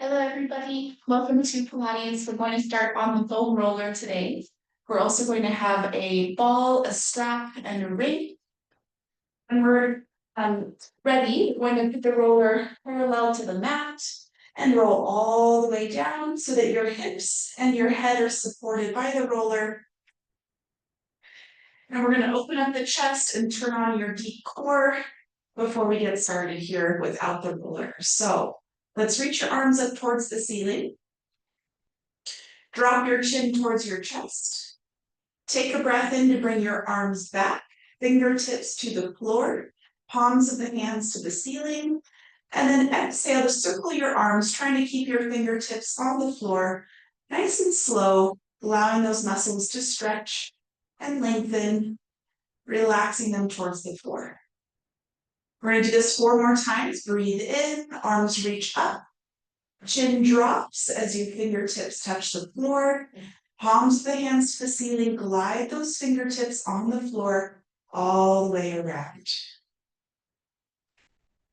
Hello, everybody. Welcome to Pilates. We're going to start on the foam roller today. We're also going to have a ball, a strap, and a ring. When we're ready, we're going to put the roller parallel to the mat and roll all the way down so that your hips and your head are supported by the roller. And we're going to open up the chest and turn on your deep core before we get started here without the roller. So let's reach your arms up towards the ceiling. Drop your chin towards your chest. Take a breath in to bring your arms back, fingertips to the floor, palms of the hands to the ceiling, and then exhale to circle your arms, trying to keep your fingertips on the floor, nice and slow, allowing those muscles to stretch and lengthen, relaxing them towards the floor. We're going to do this 4 more times. Breathe in, arms reach up. Chin drops as your fingertips touch the floor. Palms of the hands to the ceiling. Glide those fingertips on the floor all the way around.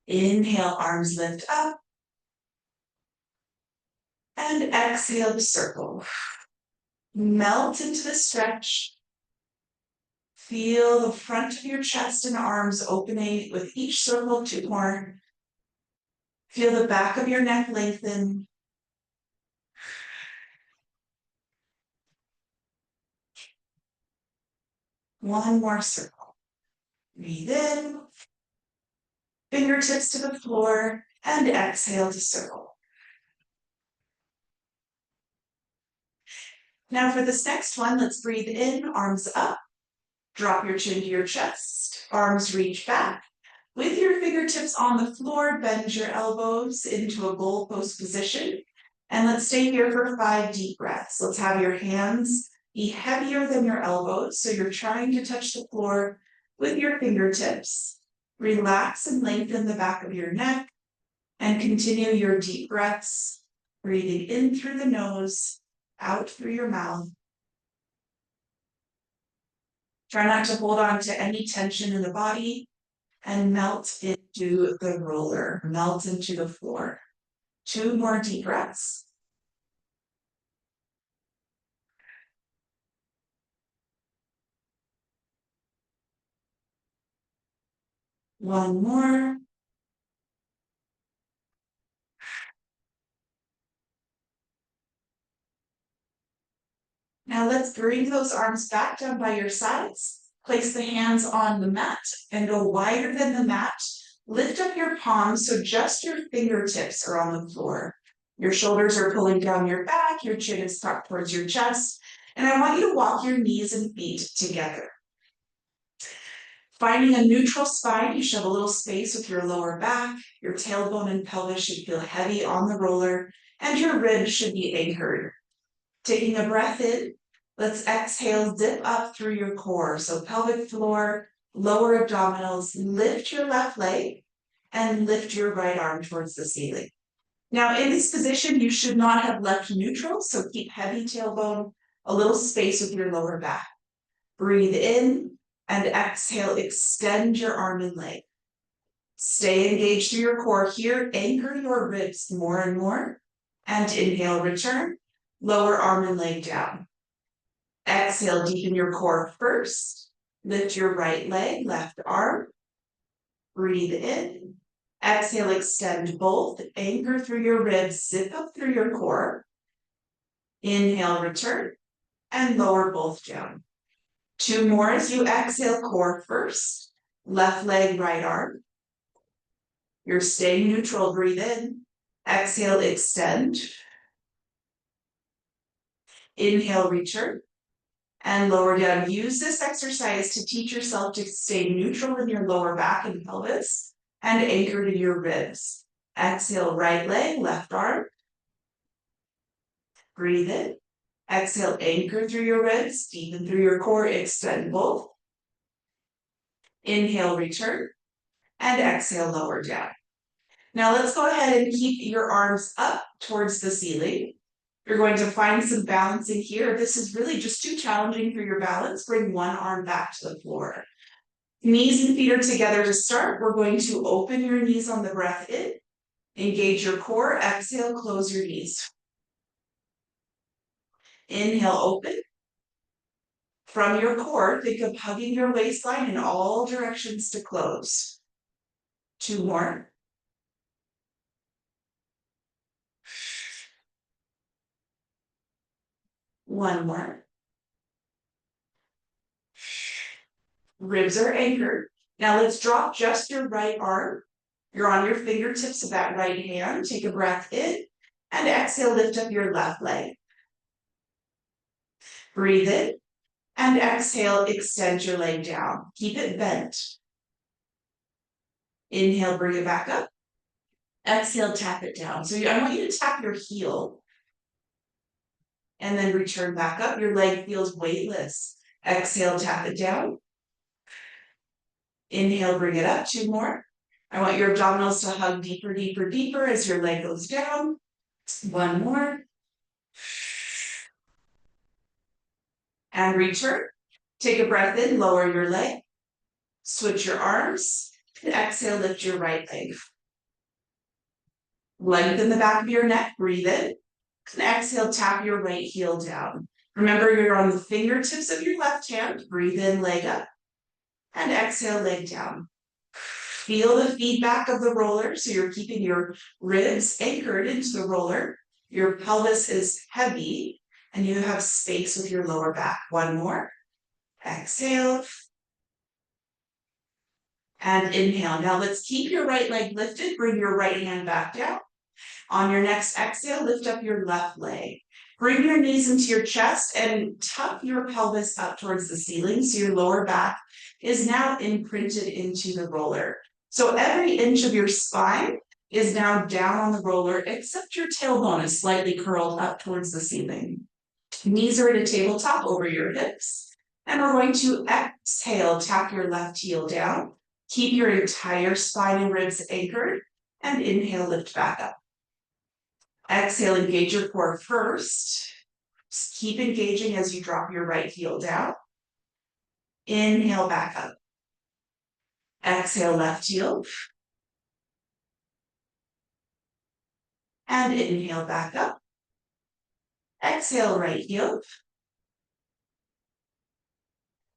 Inhale, arms lift up. And exhale to circle. Melt into the stretch. Feel the front of your chest and arms opening with each circle 2 more. Feel the back of your neck lengthen. One more circle. Breathe in. Fingertips to the floor. And exhale to circle. Now for this next one, let's breathe in, arms up. Drop your chin to your chest. Arms reach back. With your fingertips on the floor, bend your elbows into a goalpost position. And let's stay here for 5 deep breaths. Let's have your hands be heavier than your elbows. So you're trying to touch the floor with your fingertips. Relax and lengthen the back of your neck. And continue your deep breaths, breathing in through the nose, out through your mouth. Try not to hold on to any tension in the body and melt into the roller, melt into the floor. 2 more deep breaths. One more. Now let's bring those arms back down by your sides. Place the hands on the mat and go wider than the mat. Lift up your palms so just your fingertips are on the floor. Your shoulders are pulling down your back, your chin is tucked towards your chest, and I want you to walk your knees and feet together. Finding a neutral spine, you should have a little space with your lower back, your tailbone and pelvis should feel heavy on the roller, and your ribs should be anchored. Taking a breath in, let's exhale, dip up through your core. So pelvic floor, lower abdominals, lift your left leg and lift your right arm towards the ceiling. Now in this position, you should not have left neutral, so keep heavy tailbone, a little space with your lower back. Breathe in and exhale, extend your arm and leg. Stay engaged through your core here, anchor your ribs more and more, and inhale, return. Lower arm and leg down. Exhale, deepen your core first. Lift your right leg, left arm. Breathe in. Exhale, extend both. Anchor through your ribs, zip up through your core. Inhale, return. And lower both down. 2 more as you exhale, core first. Left leg, right arm. You're staying neutral, breathe in. Exhale, extend. Inhale, return, and lower down. Use this exercise to teach yourself to stay neutral in your lower back and pelvis and anchored in your ribs. Exhale, right leg, left arm. Breathe in. Exhale, anchor through your ribs, deepen through your core, extend both. Inhale, return, and exhale, lower down. Now let's go ahead and keep your arms up towards the ceiling. You're going to find some balancing here. If this is really just too challenging for your balance, bring one arm back to the floor. Knees and feet are together to start. We're going to open your knees on the breath in Engage your core. Exhale, close your knees. Inhale, open. From your core, think of hugging your waistline in all directions to close. 2 more. One more. Ribs are anchored. Now let's drop just your right arm. You're on your fingertips of that right hand. Take a breath in and exhale, lift up your left leg. Breathe in and exhale, extend your leg down. Keep it bent. Inhale, bring it back up. Exhale, tap it down. So I want you to tap your heel and then return back up. Your leg feels weightless. Exhale, tap it down. Inhale, bring it up. 2 more. I want your abdominals to hug deeper, deeper, deeper as your leg goes down. 1 more. And return. Take a breath in, lower your leg. Switch your arms. And exhale, lift your right leg. Lengthen the back of your neck. Breathe in. And exhale, tap your right heel down. Remember, you're on the fingertips of your left hand. Breathe in, leg up. And exhale, leg down. Feel the feedback of the roller, so you're keeping your ribs anchored into the roller. Your pelvis is heavy, and you have space with your lower back. 1 more. Exhale. And inhale. Now let's keep your right leg lifted. Bring your right hand back down. On your next exhale, lift up your left leg. Bring your knees into your chest and tuck your pelvis up towards the ceiling so your lower back is now imprinted into the roller. So every inch of your spine is now down on the roller, except your tailbone is slightly curled up towards the ceiling. Knees are at a tabletop over your hips. And we're going to exhale, tap your left heel down. Keep your entire spine and ribs anchored. And inhale, lift back up. Exhale, engage your core first. Just keep engaging as you drop your right heel down. Inhale, back up. Exhale, left heel. And inhale, back up. Exhale, right heel.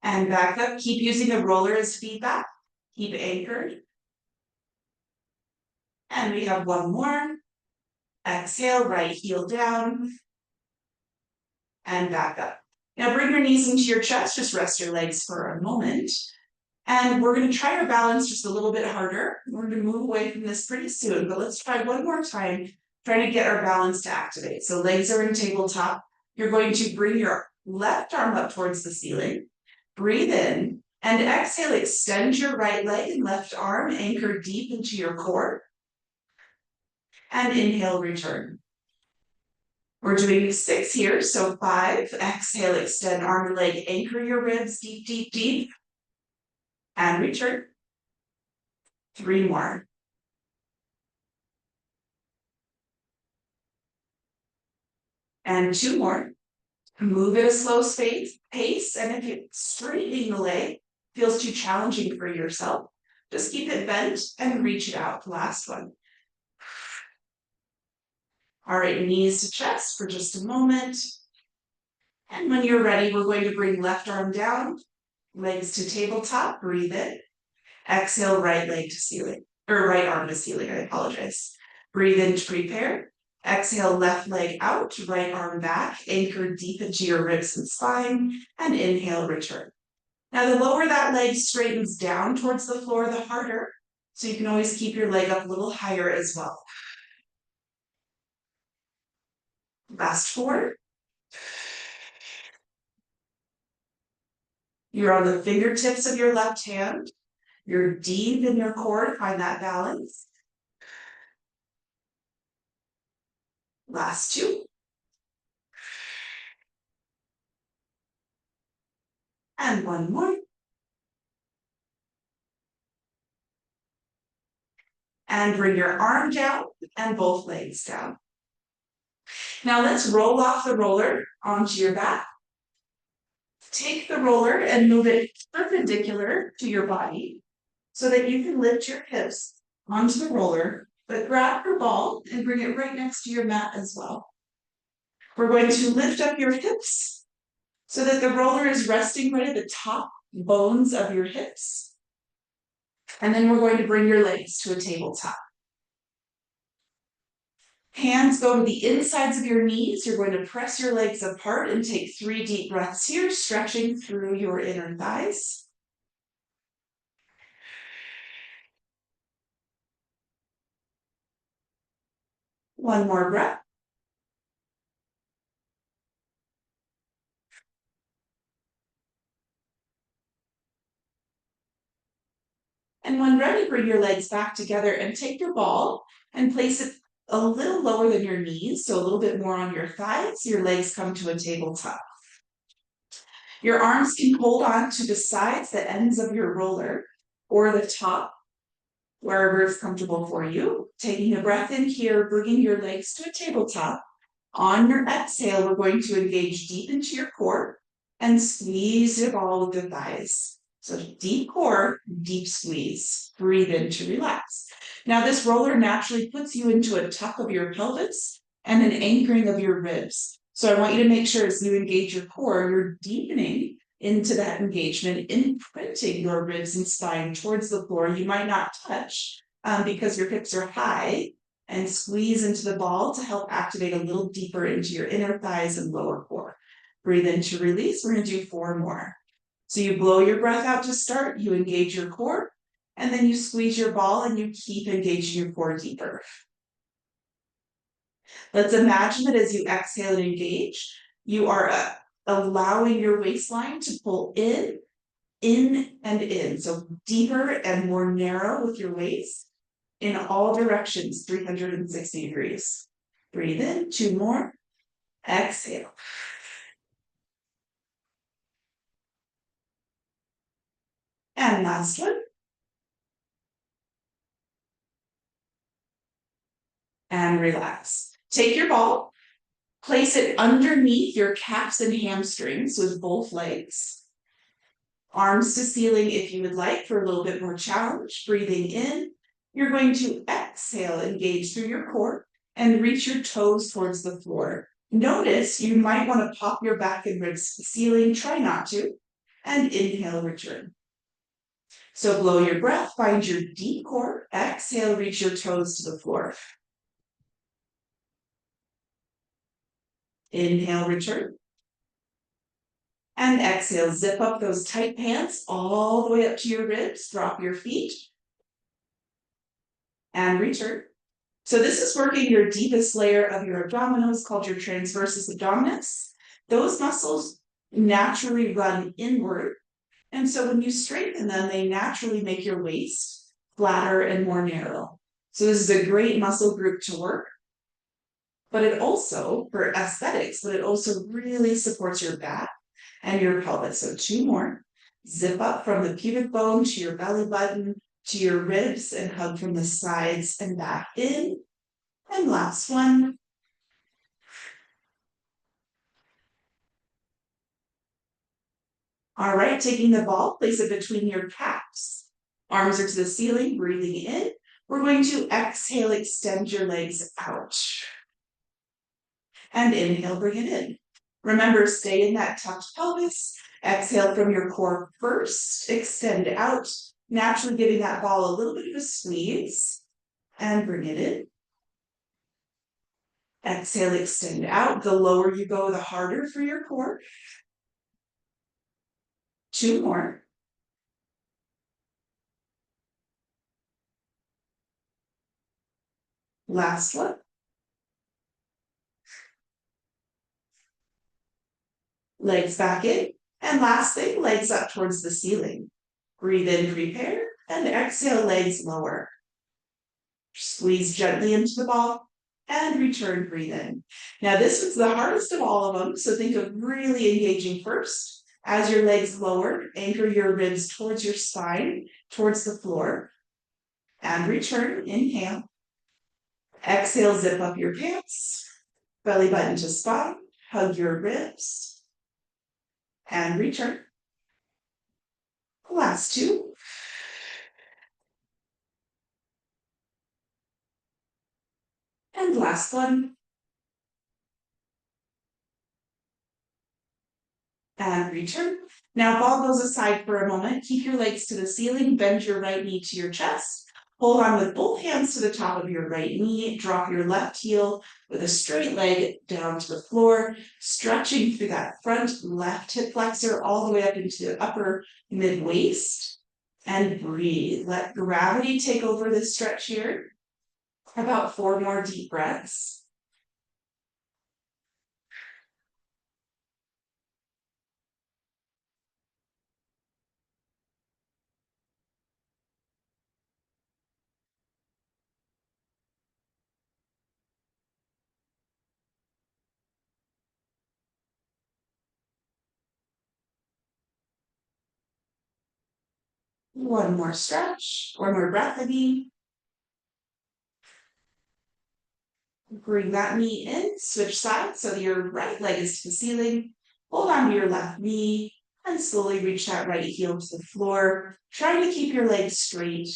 And back up. Keep using the roller as feedback. Keep anchored. And we have 1 more. Exhale, right heel down. And back up. Now bring your knees into your chest. Just rest your legs for a moment. And we're going to try our balance just a little bit harder. We're going to move away from this pretty soon, but let's try one more time, trying to get our balance to activate. So legs are in tabletop. You're going to bring your left arm up towards the ceiling. Breathe in and exhale, extend your right leg and left arm, anchor deep into your core. And inhale, return. We're doing 6 here, so 5. Exhale, extend arm and leg, anchor your ribs deep, deep, deep. And return. 3 more. And 2 more. Move at a slow pace. And if you're straightening the leg feels too challenging for yourself, just keep it bent and reach it out. Last one. All right, knees to chest for just a moment. And when you're ready, we're going to bring left arm down, legs to tabletop. Breathe in. Exhale, right leg to ceiling, or right arm to ceiling, I apologize. Breathe in to prepare. Exhale, left leg out, right arm back, anchor deep into your ribs and spine, and inhale, return. Now the lower that leg straightens down towards the floor, the harder. So you can always keep your leg up a little higher as well. Last 4. You're on the fingertips of your left hand. You're deep in your core to find that balance. Last 2. And 1 more. And bring your arm down and both legs down. Now let's roll off the roller onto your back. Take the roller and move it perpendicular to your body so that you can lift your hips onto the roller But grab your ball and bring it right next to your mat as well. We're going to lift up your hips so that the roller is resting right at the top bones of your hips. And then we're going to bring your legs to a tabletop. Hands go to the insides of your knees. You're going to press your legs apart and take 3 deep breaths here, stretching through your inner thighs. One more breath. And when ready, bring your legs back together and take your ball and place it a little lower than your knees, so a little bit more on your thighs. Your legs come to a tabletop. Your arms can hold on to the sides, the ends of your roller, or the top, wherever is comfortable for you. Taking a breath in here, bringing your legs to a tabletop. On your exhale, we're going to engage deep into your core and squeeze your ball with the thighs. So deep core, deep squeeze. Breathe in to relax. Now this roller naturally puts you into a tuck of your pelvis and an anchoring of your ribs. So I want you to make sure as you engage your core, you're deepening into that engagement, imprinting your ribs and spine towards the floor. You might not touch because your hips are high, and squeeze into the ball to help activate a little deeper into your inner thighs and lower core. Breathe in to release. We're going to do 4 more. So you blow your breath out to start, you engage your core, and then you squeeze your ball and you keep engaging your core deeper. Let's imagine that as you exhale and engage, you are allowing your waistline to pull in, and in. So deeper and more narrow with your waist in all directions, 360 degrees. Breathe in, 2 more. Exhale. And last one. And relax. Take your ball, place it underneath your calves and hamstrings with both legs. Arms to ceiling if you would like for a little bit more challenge. Breathing in, you're going to exhale, engage through your core, and reach your toes towards the floor. Notice you might want to pop your back and ribs to the ceiling. Try not to. And inhale, return. So blow your breath, find your deep core. Exhale, reach your toes to the floor. Inhale, return. And exhale, zip up those tight pants all the way up to your ribs. Drop your feet. And return. So this is working your deepest layer of your abdominals, called your transversus abdominis. Those muscles naturally run inward. And so when you strengthen them, they naturally make your waist flatter and more narrow. So this is a great muscle group to work. But it also, for aesthetics, but it also really supports your back and your pelvis. So 2 more. Zip up from the pubic bone to your belly button, to your ribs, and hug from the sides and back in. And last one. All right, taking the ball, place it between your calves. Arms are to the ceiling, breathing in. We're going to exhale, extend your legs out. And inhale, bring it in. Remember, stay in that tucked pelvis. Exhale from your core first, extend out, naturally giving that ball a little bit of a squeeze. And bring it in. Exhale, extend out. The lower you go, the harder for your core. 2 more. Last one. Legs back in. And last thing, legs up towards the ceiling. Breathe in, prepare, and exhale, legs lower. Squeeze gently into the ball and return, breathe in. Now this is the hardest of all of them, so think of really engaging first. As your legs lower, anchor your ribs towards your spine, towards the floor, and return, inhale. Exhale, zip up your pants, belly button to spine, hug your ribs, and return. Last 2. And last one. And return. Now ball those aside for a moment. Keep your legs to the ceiling. Bend your right knee to your chest. Hold on with both hands to the top of your right knee. Drop your left heel with a straight leg down to the floor, stretching through that front left hip flexor all the way up into the upper mid waist. And breathe. Let gravity take over this stretch here. About 4 more deep breaths. One more stretch, one more breath, I mean. Bring that knee in, switch sides so that your right leg is to the ceiling. Hold on to your left knee and slowly reach that right heel to the floor. Trying to keep your legs straight,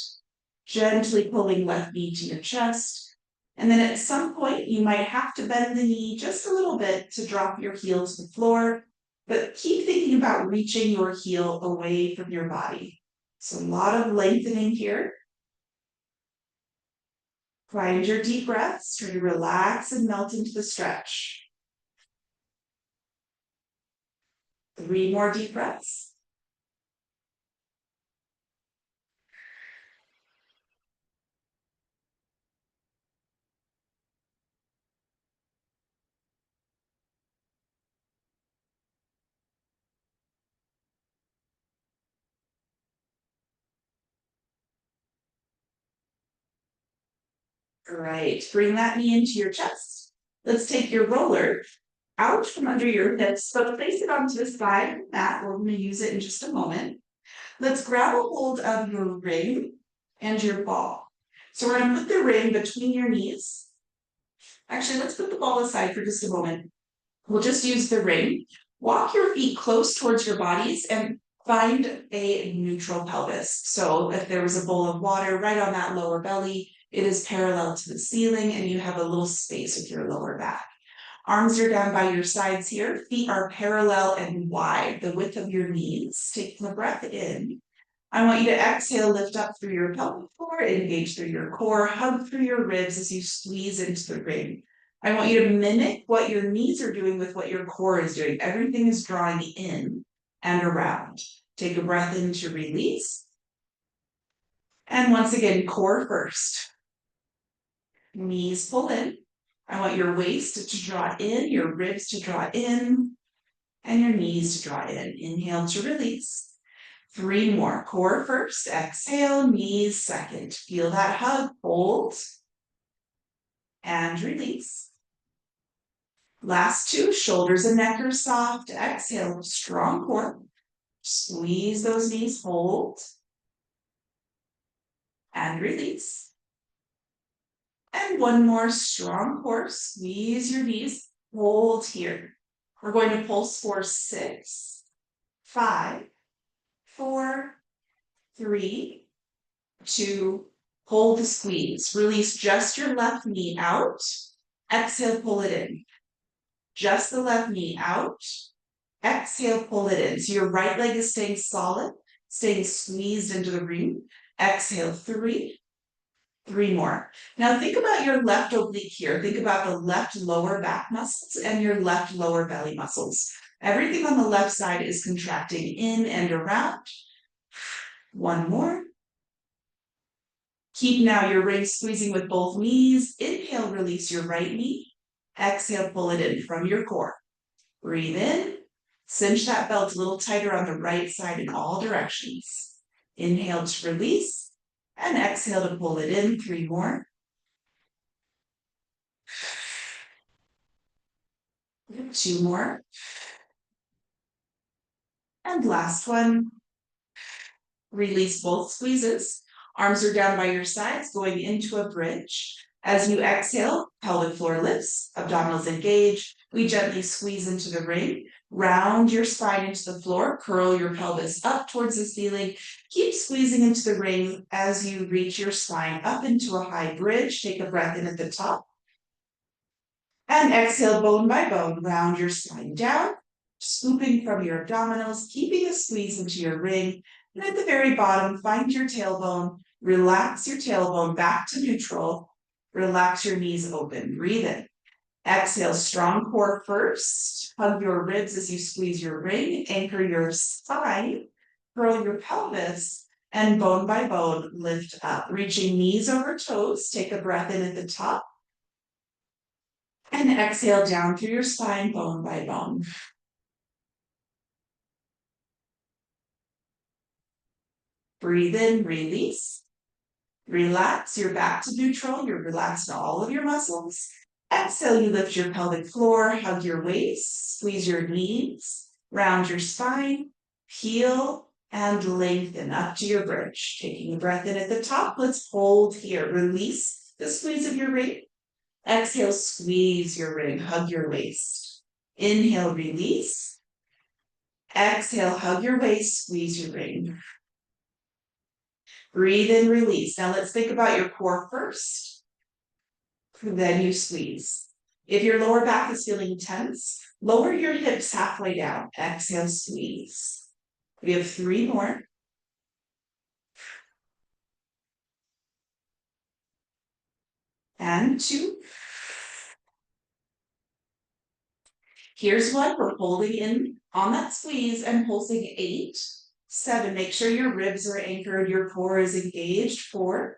gently pulling left knee to your chest. And then at some point, you might have to bend the knee just a little bit to drop your heel to the floor, but keep thinking about reaching your heel away from your body. So a lot of lengthening here. Find your deep breaths, try to relax and melt into the stretch. 3 more deep breaths. Great. Bring that knee into your chest. Let's take your roller out from under your hips, but place it onto the side of the mat. We're going to use it in just a moment. Let's grab a hold of your ring and your ball. So we're going to put the ring between your knees. Actually, let's put the ball aside for just a moment. We'll just use the ring. Walk your feet close towards your bodies and find a neutral pelvis. So if there was a bowl of water right on that lower belly, it is parallel to the ceiling and you have a little space with your lower back. Arms are down by your sides here. Feet are parallel and wide, the width of your knees. Take a breath in. I want you to exhale, lift up through your pelvic floor, engage through your core, hug through your ribs as you squeeze into the ring. I want you to mimic what your knees are doing with what your core is doing. Everything is drawing in and around. Take a breath in to release. And once again, core first. Knees pull in. I want your waist to draw in, your ribs to draw in, and your knees to draw in. Inhale to release. 3 more. Core first. Exhale, knees second. Feel that hug. Hold. And release. Last 2. Shoulders and neck are soft. Exhale, strong core. Squeeze those knees. Hold. And release. And 1 more. Strong core. Squeeze your knees. Hold here. We're going to pulse for 6, 5, 4, 3, 2, hold the squeeze. Release just your left knee out. Exhale, pull it in. Just the left knee out. Exhale, pull it in. So your right leg is staying solid, staying squeezed into the ring. Exhale, 3 more. Now think about your left oblique here. Think about the left lower back muscles and your left lower belly muscles. Everything on the left side is contracting in and around. 1 more. Keep now your ring squeezing with both knees. Inhale, release your right knee. Exhale, pull it in from your core. Breathe in. Cinch that belt a little tighter on the right side in all directions. Inhale to release. And exhale to pull it in. 3 more. 2 more. And last one. Release both squeezes. Arms are down by your sides, going into a bridge. As you exhale, pelvic floor lifts, abdominals engage. We gently squeeze into the ring. Round your spine into the floor. Curl your pelvis up towards the ceiling. Keep squeezing into the ring as you reach your spine up into a high bridge. Take a breath in at the top. And exhale, bone by bone, round your spine down, scooping from your abdominals, keeping a squeeze into your ring. And at the very bottom, find your tailbone, relax your tailbone back to neutral, relax your knees open, breathe in. Exhale, strong core first, hug your ribs as you squeeze your ring, anchor your spine, curl your pelvis, and bone by bone, lift up, reaching knees over toes. Take a breath in at the top. And exhale down through your spine, bone by bone. Breathe in, release. Relax, you're back to neutral. You're relaxed in all of your muscles. Exhale, you lift your pelvic floor, hug your waist, squeeze your knees, round your spine, peel and lengthen up to your bridge. Taking a breath in at the top, let's hold here. Release the squeeze of your ring. Exhale, squeeze your ring, hug your waist. Inhale, release. Exhale, hug your waist, squeeze your ring. Breathe in, release. Now let's think about your core first. Then you squeeze. If your lower back is feeling tense, lower your hips halfway down. Exhale, squeeze. We have 3 more. And 2. Here's 1. We're holding in on that squeeze and pulsing 8, 7. Make sure your ribs are anchored, your core is engaged. 4,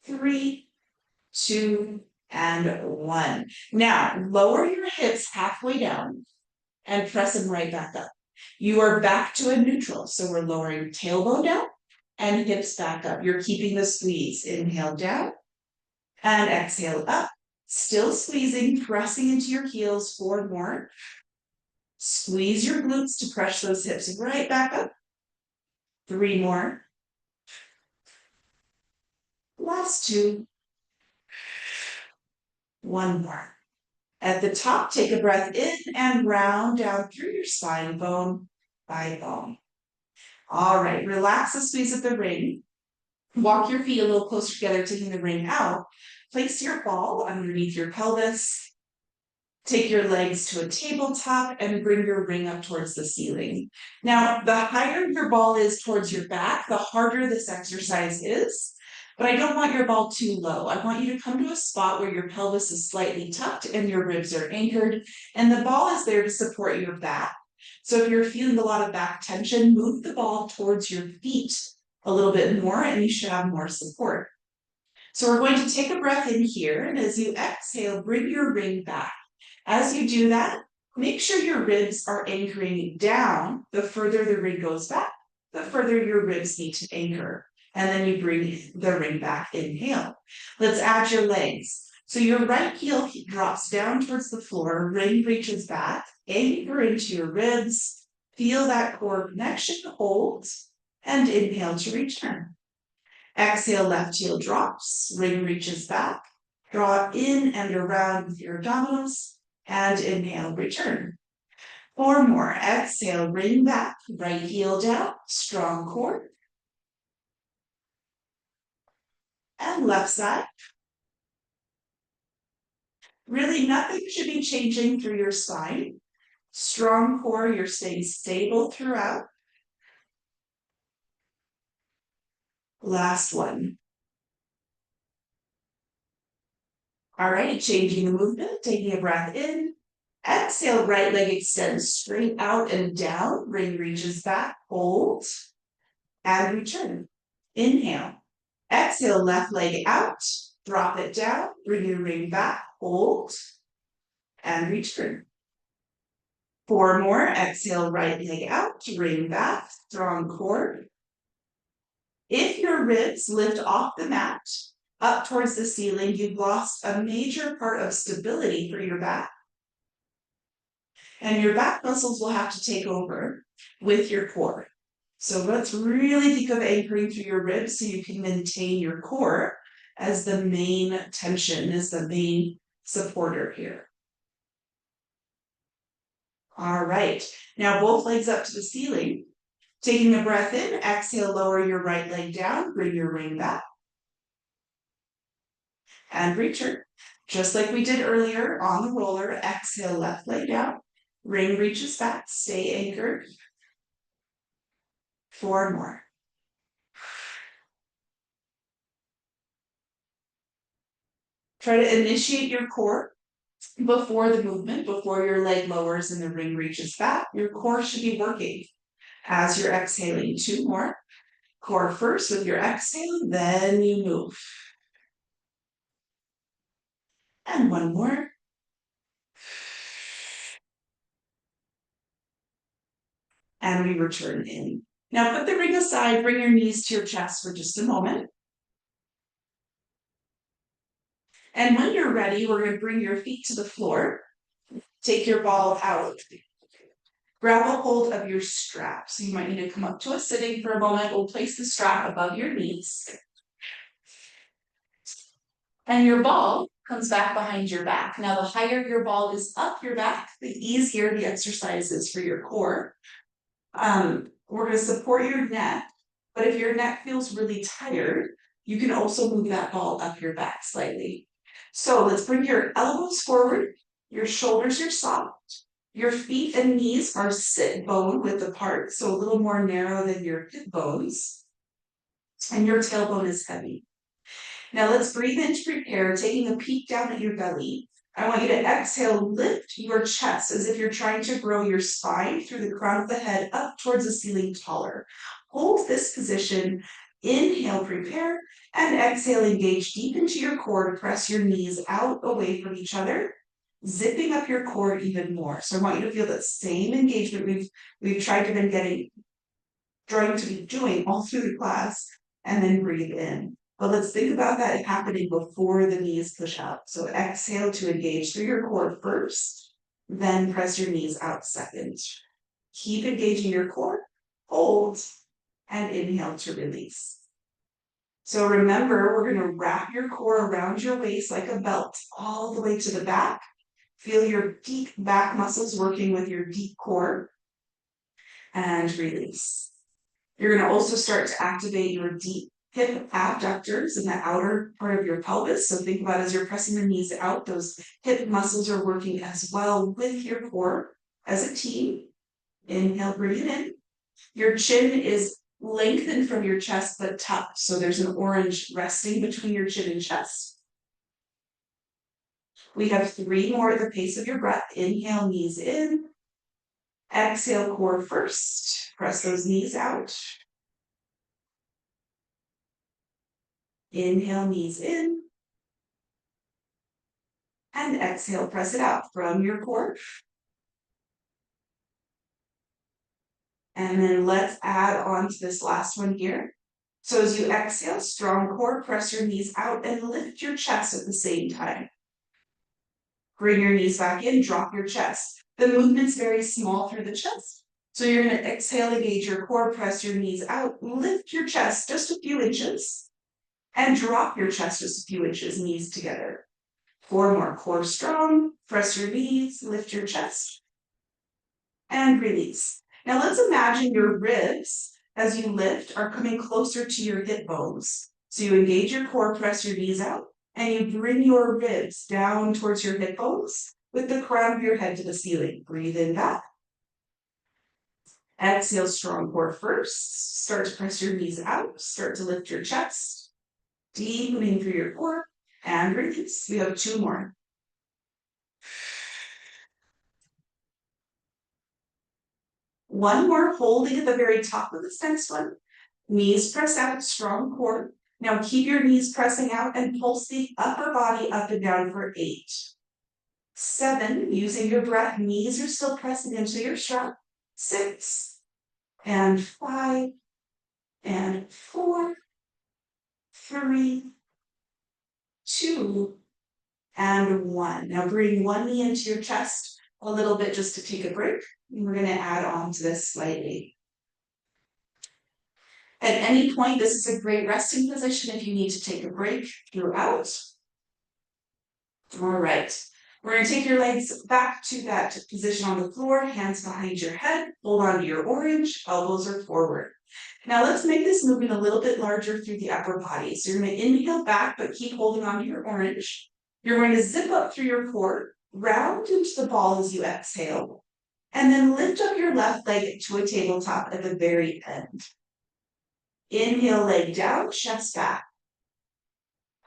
3, 2, and 1. Now, lower your hips halfway down and press them right back up. You are back to a neutral. So we're lowering tailbone down and hips back up. You're keeping the squeeze. Inhale down and exhale up. Still squeezing, pressing into your heels. 4 more. Squeeze your glutes to press those hips right back up. 3 more. Last 2. 1 more. At the top, take a breath in and round down through your spine, bone by bone. All right, relax the squeeze of the ring. Walk your feet a little closer together, taking the ring out. Place your ball underneath your pelvis. Take your legs to a tabletop and bring your ring up towards the ceiling. Now, the higher your ball is towards your back, the harder this exercise is. But I don't want your ball too low. I want you to come to a spot where your pelvis is slightly tucked and your ribs are anchored, and the ball is there to support your back. So if you're feeling a lot of back tension, move the ball towards your feet a little bit more, and you should have more support. So we're going to take a breath in here, and as you exhale, bring your ring back. As you do that, make sure your ribs are anchoring down. The further the ring goes back, the further your ribs need to anchor. And then you bring the ring back, inhale. Let's add your legs. So your right heel drops down towards the floor, ring reaches back, anchor into your ribs, feel that core connection, hold, and inhale to return. Exhale, left heel drops, ring reaches back, draw in and around with your abdominals, and inhale, return. 4 more. Exhale, ring back, right heel down, strong core. And left side. Really, nothing should be changing through your spine. Strong core, you're staying stable throughout. Last one. All right, changing the movement, taking a breath in. Exhale, right leg extends straight out and down. Ring reaches back, hold, and return. Inhale. Exhale, left leg out, drop it down, bring your ring back, hold, and return. 4 more. Exhale, right leg out, ring back, strong core. If your ribs lift off the mat, up towards the ceiling, you've lost a major part of stability for your back. And your back muscles will have to take over with your core. So let's really think of anchoring through your ribs so you can maintain your core as the main tension, as the main supporter here. All right, now both legs up to the ceiling. Taking a breath in, exhale, lower your right leg down, bring your ring back. And return. Just like we did earlier on the roller, exhale, left leg down. Ring reaches back, stay anchored. 4 more. Try to initiate your core before the movement, before your leg lowers and the ring reaches back. Your core should be working as you're exhaling. 2 more. Core first with your exhale, then you move. And 1 more. And we return in. Now put the ring aside, bring your knees to your chest for just a moment. And when you're ready, we're going to bring your feet to the floor. Take your ball out. Grab a hold of your strap. So you might need to come up to a sitting for a moment. We'll place the strap above your knees. And your ball comes back behind your back. Now, the higher your ball is up your back, the easier the exercise is for your core. We're going to support your neck, but if your neck feels really tired, you can also move that ball up your back slightly. So let's bring your elbows forward, your shoulders are soft, your feet and knees are sit bone width apart, so a little more narrow than your hip bones, and your tailbone is heavy. Now let's breathe in to prepare, taking a peek down at your belly. I want you to exhale, lift your chest as if you're trying to grow your spine through the crown of the head up towards the ceiling taller. Hold this position, inhale, prepare, and exhale, engage deep into your core, press your knees out away from each other, zipping up your core even more. So I want you to feel that same engagement we've tried to be doing all through the class, and then breathe in. But let's think about that happening before the knees push out. So exhale to engage through your core first, then press your knees out second. Keep engaging your core, hold, and inhale to release. So remember, we're going to wrap your core around your waist like a belt all the way to the back. Feel your deep back muscles working with your deep core, and release. You're going to also start to activate your deep hip abductors in the outer part of your pelvis. So think about as you're pressing the knees out, those hip muscles are working as well with your core as a team. Inhale, bring it in. Your chin is lengthened from your chest but tucked. So there's an orange resting between your chin and chest. We have 3 more at the pace of your breath. Inhale, knees in. Exhale, core first. Press those knees out. Inhale, knees in. And exhale, press it out from your core. And then let's add on to this last one here. So as you exhale, strong core, press your knees out and lift your chest at the same time. Bring your knees back in, drop your chest. The movement's very small through the chest. So you're going to exhale, engage your core, press your knees out, lift your chest just a few inches, and drop your chest just a few inches, knees together. 4 more, core strong, press your knees, lift your chest, and release. Now let's imagine your ribs, as you lift, are coming closer to your hip bones. So you engage your core, press your knees out, and you bring your ribs down towards your hip bones with the crown of your head to the ceiling. Breathe in back. Exhale, strong core first. Start to press your knees out. Start to lift your chest. Deepening through your core. And release. We have 2 more. One more, holding at the very top of this next one. Knees press out, strong core. Now keep your knees pressing out and pulse the upper body up and down for 8. 7, using your breath, knees are still pressing into your strap. 6, and 5, and 4, 3, 2, and 1. Now bring one knee into your chest a little bit just to take a break. And we're going to add on to this slightly. At any point, this is a great resting position if you need to take a break throughout. All right. We're going to take your legs back to that position on the floor, hands behind your head, hold on to your orange, elbows are forward. Now let's make this movement a little bit larger through the upper body. So you're going to inhale back, but keep holding on to your orange. You're going to zip up through your core, round into the ball as you exhale, and then lift up your left leg to a tabletop at the very end. Inhale, leg down, chest back.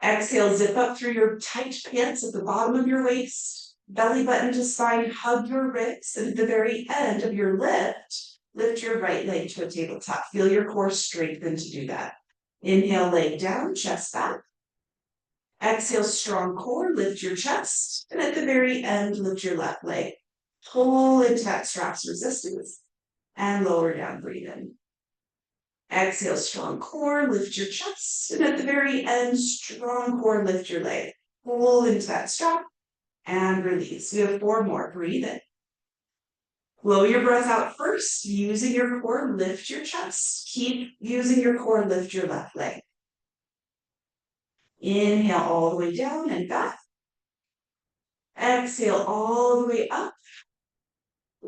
Exhale, zip up through your tight pants at the bottom of your waist, belly button to spine, hug your ribs, and at the very end of your lift your right leg to a tabletop. Feel your core strengthen to do that. Inhale, leg down, chest back. Exhale, strong core, lift your chest, and at the very end, lift your left leg. Pull into that straps resistance, and lower down, breathe in. Exhale, strong core, lift your chest, and at the very end, strong core, lift your leg. Pull into that strap, and release. We have 4 more, breathe in. Blow your breath out first, using your core, lift your chest. Keep using your core, lift your left leg. Inhale all the way down and back. Exhale all the way up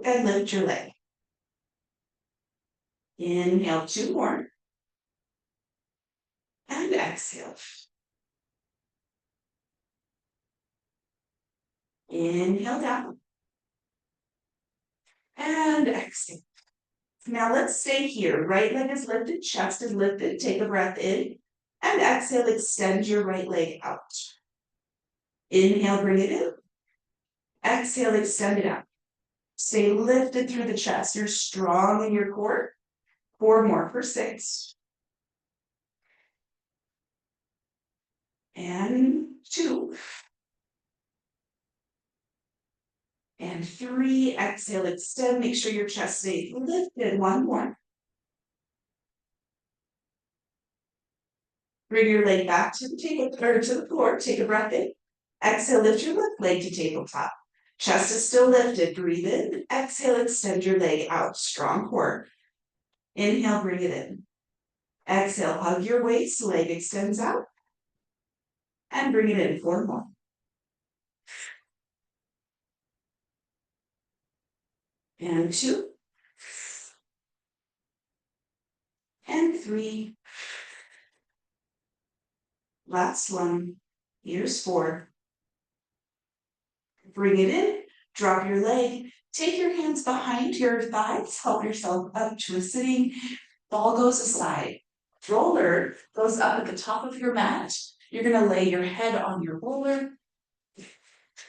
and lift your leg. Inhale 2 more. And exhale. Inhale down. And exhale. Now let's stay here. Right leg is lifted, chest is lifted. Take a breath in. And exhale, extend your right leg out. Inhale, bring it in. Exhale, extend it out. Stay lifted through the chest. You're strong in your core. 4 more for 6. And 2. And 3. Exhale, extend. Make sure your chest stays lifted. 1 more. Bring your leg back to the table or to the floor. Take a breath in. Exhale, lift your left leg to tabletop. Chest is still lifted. Breathe in. Exhale, extend your leg out. Strong core. Inhale, bring it in. Exhale, hug your waist. Leg extends out. And bring it in. 4 more. And 2. And 3. Last one. Here's 4. Bring it in. Drop your leg. Take your hands behind your thighs. Help yourself up to a sitting. Ball goes aside. Roller goes up at the top of your mat. You're going to lay your head on your roller.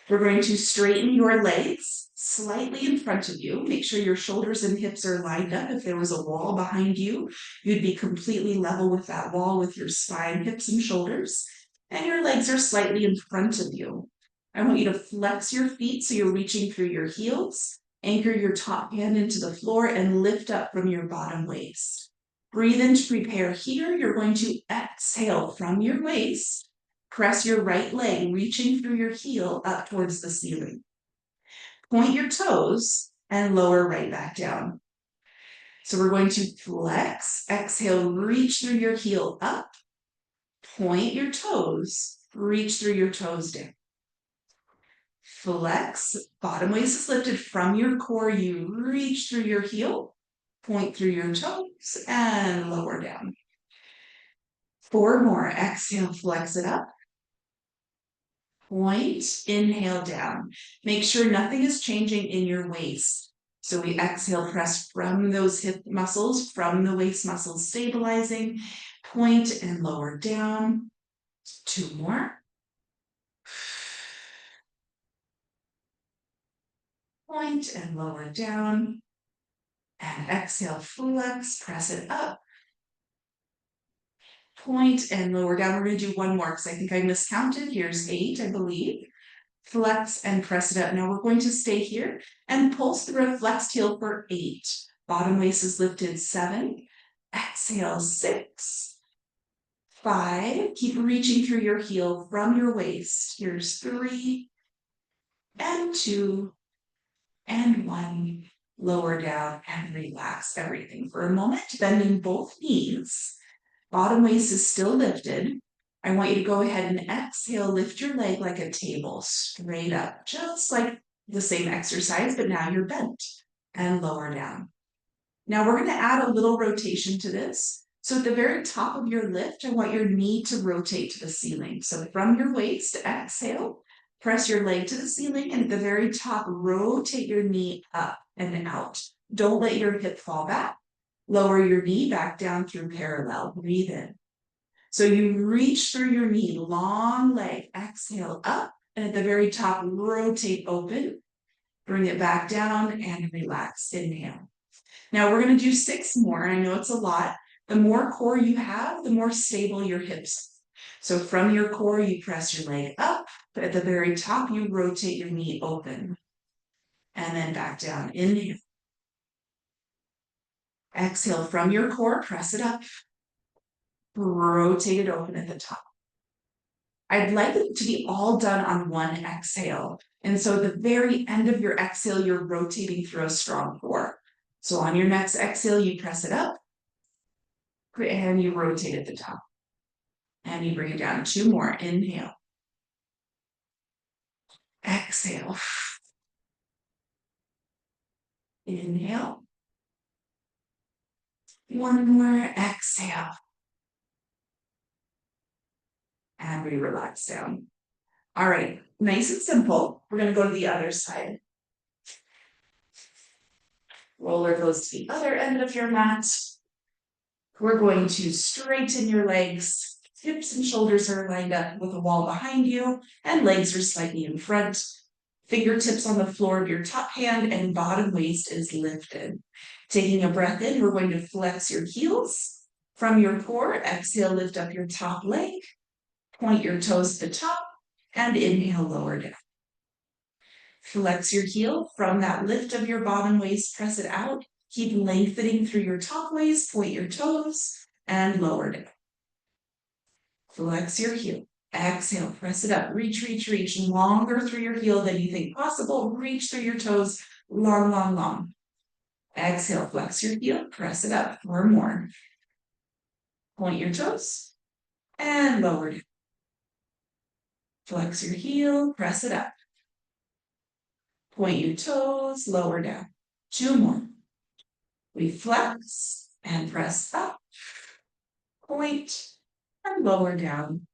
We're going to straighten your legs slightly in front of you. Make sure your shoulders and hips are lined up. If there was a wall behind you, you'd be completely level with that wall with your spine, hips, and shoulders. And your legs are slightly in front of you. I want you to flex your feet so you're reaching through your heels. Anchor your top hand into the floor and lift up from your bottom waist. Breathe in to prepare here. You're going to exhale from your waist. Press your right leg, reaching through your heel up towards the ceiling. Point your toes and lower right back down. So we're going to flex, exhale, reach through your heel up. Point your toes, reach through your toes down. Flex, bottom waist is lifted from your core. You reach through your heel, point through your toes, and lower down. 4 more. Exhale, flex it up. Point, inhale down. Make sure nothing is changing in your waist. So we exhale, press from those hip muscles, from the waist muscles, stabilizing. Point and lower down. 2 more. Point and lower down. And exhale, flex, press it up. Point and lower down. We're going to do 1 more because I think I miscounted. Here's 8, I believe. Flex and press it up. Now we're going to stay here and pulse through a flexed heel for 8. Bottom waist is lifted. 7. Exhale, 6. 5. Keep reaching through your heel from your waist. Here's 3 and 2 and 1. Lower down and relax everything for a moment. Bending both knees. Bottom waist is still lifted. I want you to go ahead and exhale, lift your leg like a table, straight up, just like the same exercise, but now you're bent, and lower down. Now we're going to add a little rotation to this. So at the very top of your lift, I want your knee to rotate to the ceiling. So from your waist, exhale, Press your leg to the ceiling, and at the very top, rotate your knee up and out. Don't let your hip fall back. Lower your knee back down through parallel. Breathe in. So you reach through your knee, long leg, exhale up, and at the very top, rotate open. Bring it back down and relax. Inhale. Now we're going to do 6 more. I know it's a lot. The more core you have, the more stable your hips. So from your core, you press your leg up, but at the very top, you rotate your knee open. And then back down. Inhale. Exhale from your core, press it up. Rotate it open at the top. I'd like it to be all done on one exhale. And so at the very end of your exhale, you're rotating through a strong core. So on your next exhale, you press it up and you rotate at the top. And you bring it down. 2 more. Inhale. Exhale. Inhale. 1 more. Exhale. And we relax down. All right. Nice and simple. We're going to go to the other side. Roller goes to the other end of your mat. We're going to straighten your legs. Hips and shoulders are lined up with a wall behind you, and legs are slightly in front. Fingertips on the floor of your top hand, and bottom waist is lifted. Taking a breath in, we're going to flex your heels. From your core, exhale, lift up your top leg. Point your toes to the top, and inhale, lower down. Flex your heel. From that lift of your bottom waist, press it out. Keep lengthening through your top waist, point your toes, and lower down. Flex your heel. Exhale, press it up. Reach, reach, reach. Longer through your heel than you think possible. Reach through your toes. Long, long, long. Exhale, flex your heel. Press it up. 4 more. Point your toes, and lower down. Flex your heel. Press it up. Point your toes, lower down. 2 more. We flex and press up, point, and lower down.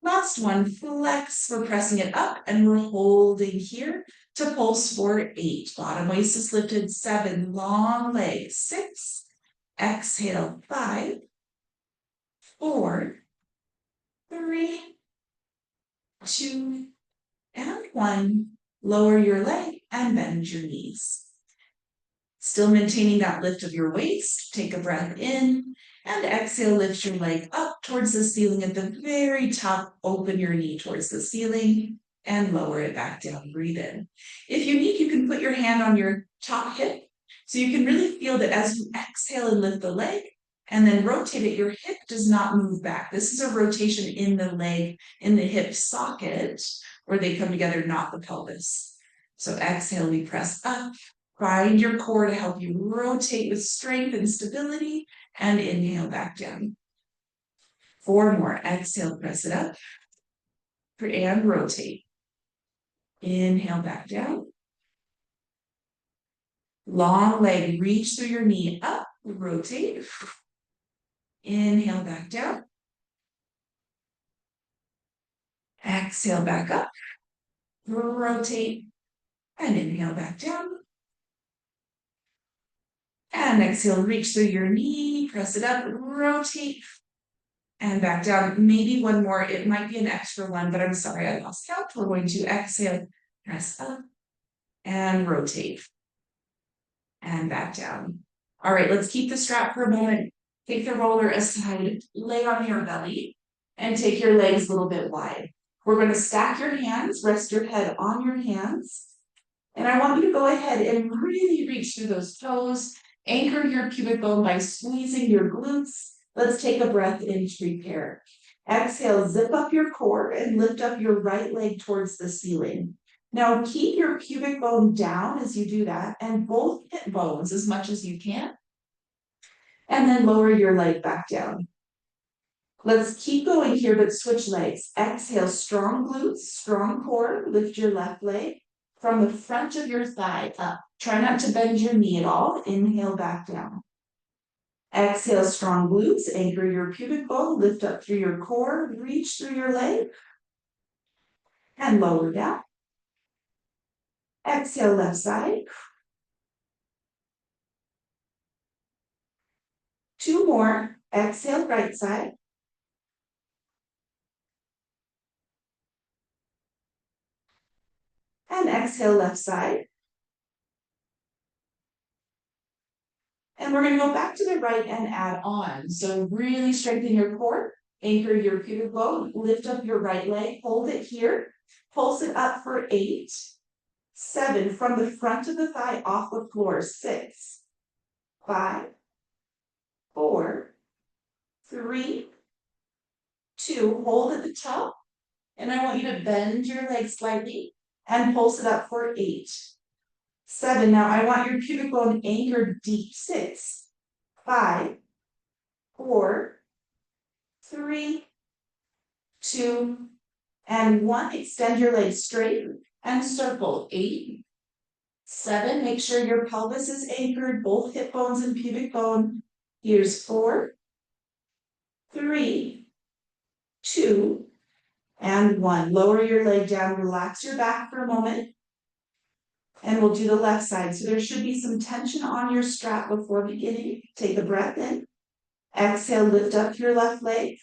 Last one, flex. We're pressing it up, and we're holding here to pulse for 8. Bottom waist is lifted. 7, long legs. 6, exhale. 5, 4, 3, 2, and 1. Lower your leg and bend your knees. Still maintaining that lift of your waist. Take a breath in, and exhale, lift your leg up towards the ceiling. At the very top, open your knee towards the ceiling and lower it back down. Breathe in. If you need, you can put your hand on your top hip so you can really feel that as you exhale and lift the leg and then rotate it, your hip does not move back. This is a rotation in the leg, in the hip socket where they come together, not the pelvis. So exhale, we press up. Find your core to help you rotate with strength and stability, and inhale back down. 4 more. Exhale, press it up and rotate. Inhale back down. Long leg, reach through your knee up, rotate. Inhale back down. Exhale back up, rotate, and inhale back down. And exhale, reach through your knee, press it up, rotate, and back down. Maybe 1 more. It might be an extra one, but I'm sorry, I lost count. We're going to exhale, press up, and rotate, and back down. All right, let's keep the strap for a moment. Take the roller aside, lay on your belly, and take your legs a little bit wide. We're going to stack your hands, rest your head on your hands. And I want you to go ahead and really reach through those toes. Anchor your pubic bone by squeezing your glutes. Let's take a breath in to prepare. Exhale, zip up your core and lift up your right leg towards the ceiling. Now keep your pubic bone down as you do that, and both hip bones as much as you can. And then lower your leg back down. Let's keep going here, but switch legs. Exhale, strong glutes, strong core. Lift your left leg from the front of your thigh up. Try not to bend your knee at all. Inhale back down. Exhale, strong glutes. Anchor your pubic bone. Lift up through your core. Reach through your leg. and lower down. Exhale, left side. 2 more. Exhale, right side. And exhale, left side. And we're going to go back to the right and add on. So really strengthen your core, anchor your pubic bone, lift up your right leg, hold it here, pulse it up for 8, 7, from the front of the thigh off the floor, 6, 5, 4, 3, 2, hold at the top. And I want you to bend your leg slightly and pulse it up for 8, 7. Now I want your pubic bone anchored deep, 6, 5, 4, 3, 2, and 1. Extend your legs straight and circle. 8, 7. Make sure your pelvis is anchored, both hip bones and pubic bone. Here's 4, 3, 2, and 1. Lower your leg down, relax your back for a moment. And we'll do the left side. So there should be some tension on your strap before beginning. Take a breath in. Exhale, lift up your left leg.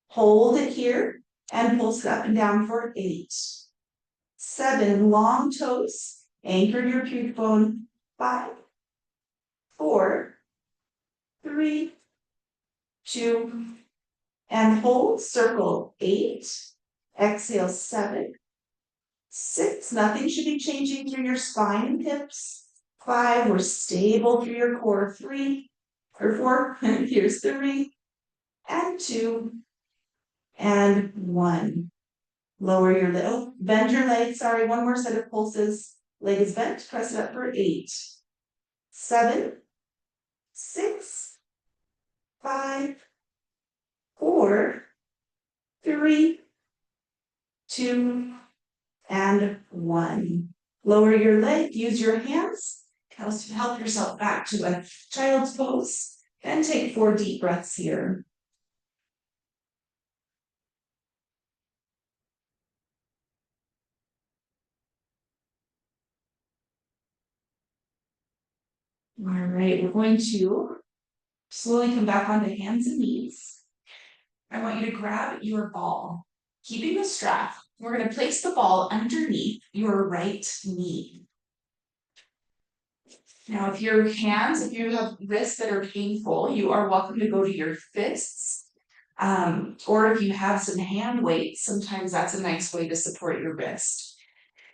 Hold it here and pulse it up and down for 8, 7. Long toes. Anchor your pubic bone. 5, 4, 3, 2, and hold. Circle. 8. Exhale, 7, 6. Nothing should be changing through your spine and hips. 5. We're stable through your core. 3 or 4. Here's 3 and 2 and 1. Lower your leg. Oh, bend your leg. Sorry, one more set of pulses. Leg is bent. Press it up for 8, 7, 6, 5, 4, 3, 2, and 1. Lower your leg. Use your hands to help yourself back to a child's pose. And take 4 deep breaths here. All right, we're going to slowly come back onto hands and knees. I want you to grab your ball. Keeping the strap, we're going to place the ball underneath your right knee. Now, if you have wrists that are painful, you are welcome to go to your fists. Or if you have some hand weights, sometimes that's a nice way to support your wrist.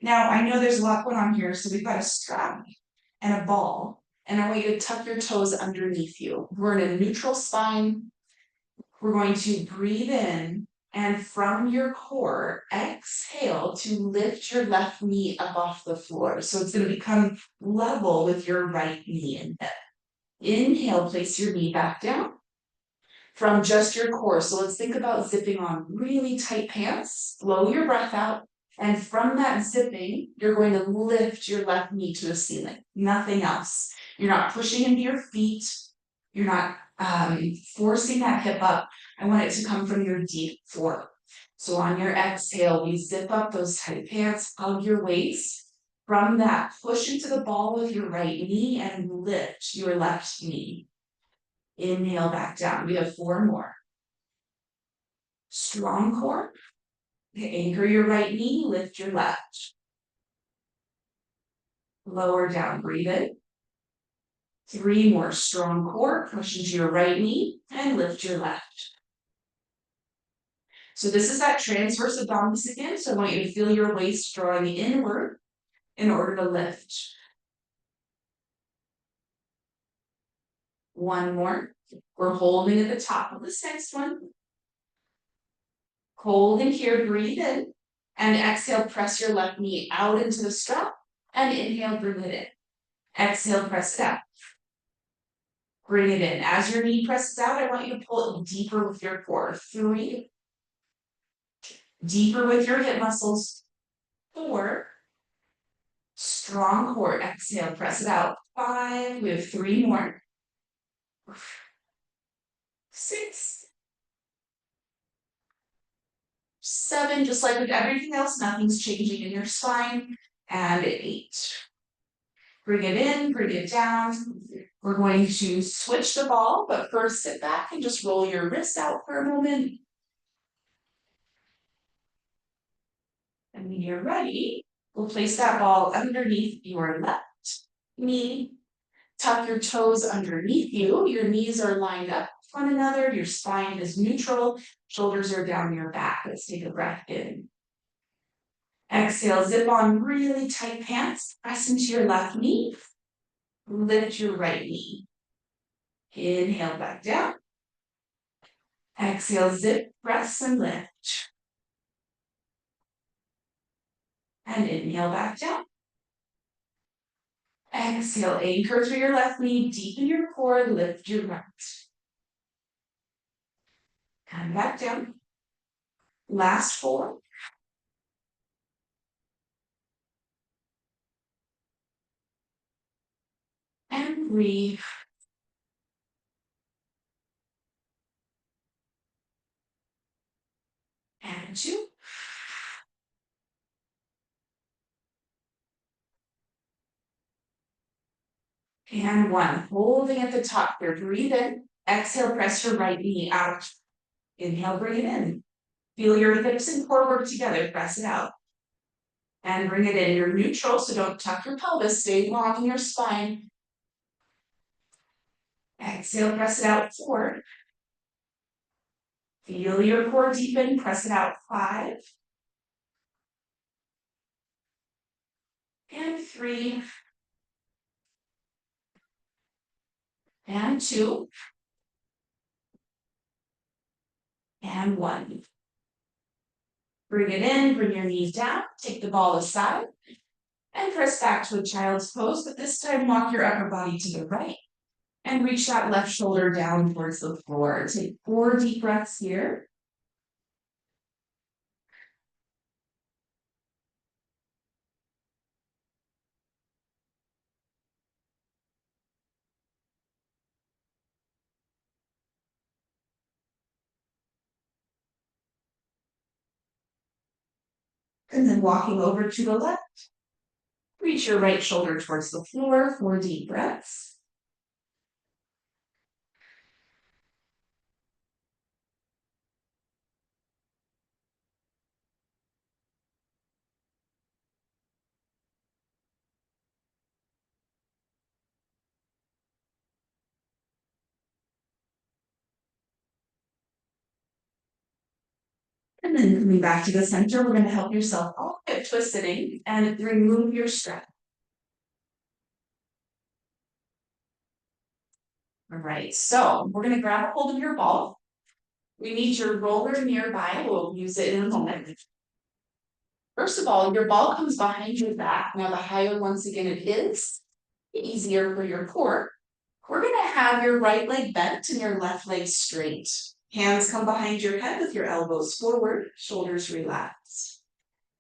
Now, I know there's a lot going on here, so we've got a strap and a ball, and I want you to tuck your toes underneath you. We're in a neutral spine. We're going to breathe in, and from your core, exhale to lift your left knee up off the floor. So it's going to become level with your right knee and hip. Inhale, place your knee back down from just your core. So let's think about zipping on really tight pants. Blow your breath out. And from that zipping, you're going to lift your left knee to the ceiling. Nothing else. You're not pushing into your feet. You're not forcing that hip up. I want it to come from your deep floor. So on your exhale, we zip up those tight pants, hug your waist. From that, push into the ball with your right knee and lift your left knee. Inhale back down. We have 4 more. Strong core. Anchor your right knee, lift your left. Lower down, breathe in. 3 more. Strong core. Push into your right knee and lift your left. So this is that transverse abdominis again. So I want you to feel your waist drawing inward in order to lift. 1 more. We're holding at the top of this next one. Hold in here, breathe in, and exhale, press your left knee out into the strap, and inhale, bring it in. Exhale, press it out. Bring it in. As your knee presses out, I want you to pull it deeper with your core. 3. Deeper with your hip muscles. 4. Strong core. Exhale, press it out. 5. We have 3 more. 6. 7, just like with everything else, nothing's changing in your spine, and 8. Bring it in, bring it down. We're going to switch the ball, but first sit back and just roll your wrists out for a moment. And when you're ready, we'll place that ball underneath your left knee. Tuck your toes underneath you. Your knees are lined up with one another. Your spine is neutral. Shoulders are down your back. Let's take a breath in. Exhale, zip on really tight pants. Press into your left knee. Lift your right knee. Inhale back down. Exhale, zip, press, and lift. And inhale back down. Exhale, anchor through your left knee, deepen your core, lift your right. Come back down. Last 4. And breathe. And 2. And 1. Holding at the top here. Breathe in. Exhale, press your right knee out. Inhale, bring it in. Feel your hips and core work together. Press it out. And bring it in. You're neutral, so don't tuck your pelvis. Stay long in your spine. Exhale, press it out. 4. Feel your core deepen. Press it out. 5. And 3. And 2. And 1. Bring it in, bring your knees down, take the ball aside, and press back to a child's pose, but this time walk your upper body to the right, and reach that left shoulder down towards the floor. Take 4 deep breaths here. And then walking over to the left, reach your right shoulder towards the floor, 4 deep breaths. And then coming back to the center, we're going to help yourself all the way up to a sitting and remove your strap. All right, so we're going to grab a hold of your ball. We need your roller nearby. We'll use it in a moment. First of all, your ball comes behind your back. Now, the higher, once again, it is, the easier for your core. We're going to have your right leg bent and your left leg straight. Hands come behind your head with your elbows forward, shoulders relaxed.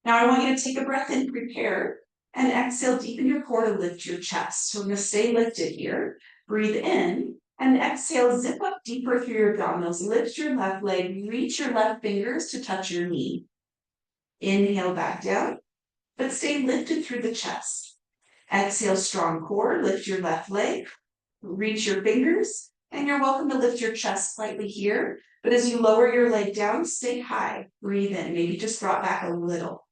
Now, I want you to take a breath in, prepare, and exhale, deepen your core to lift your chest. So we're going to stay lifted here. Breathe in, and exhale, zip up deeper through your abdominals. Lift your left leg, reach your left fingers to touch your knee. Inhale back down, but stay lifted through the chest. Exhale, strong core, lift your left leg, reach your fingers, and you're welcome to lift your chest slightly here. But as you lower your leg down, stay high. Breathe in, maybe just drop back a little.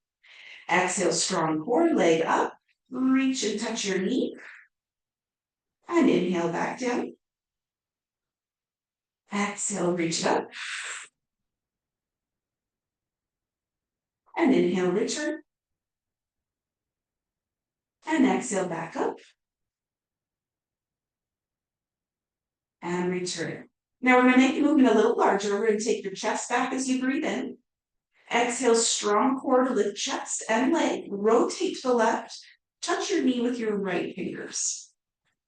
Exhale, strong core, leg up, reach and touch your knee. And inhale back down. Exhale, reach it up. And inhale, return. And exhale, back up. And return. Now we're going to make the movement a little larger. We're going to take your chest back as you breathe in. Exhale, strong core to lift chest and leg. Rotate to the left. Touch your knee with your right fingers.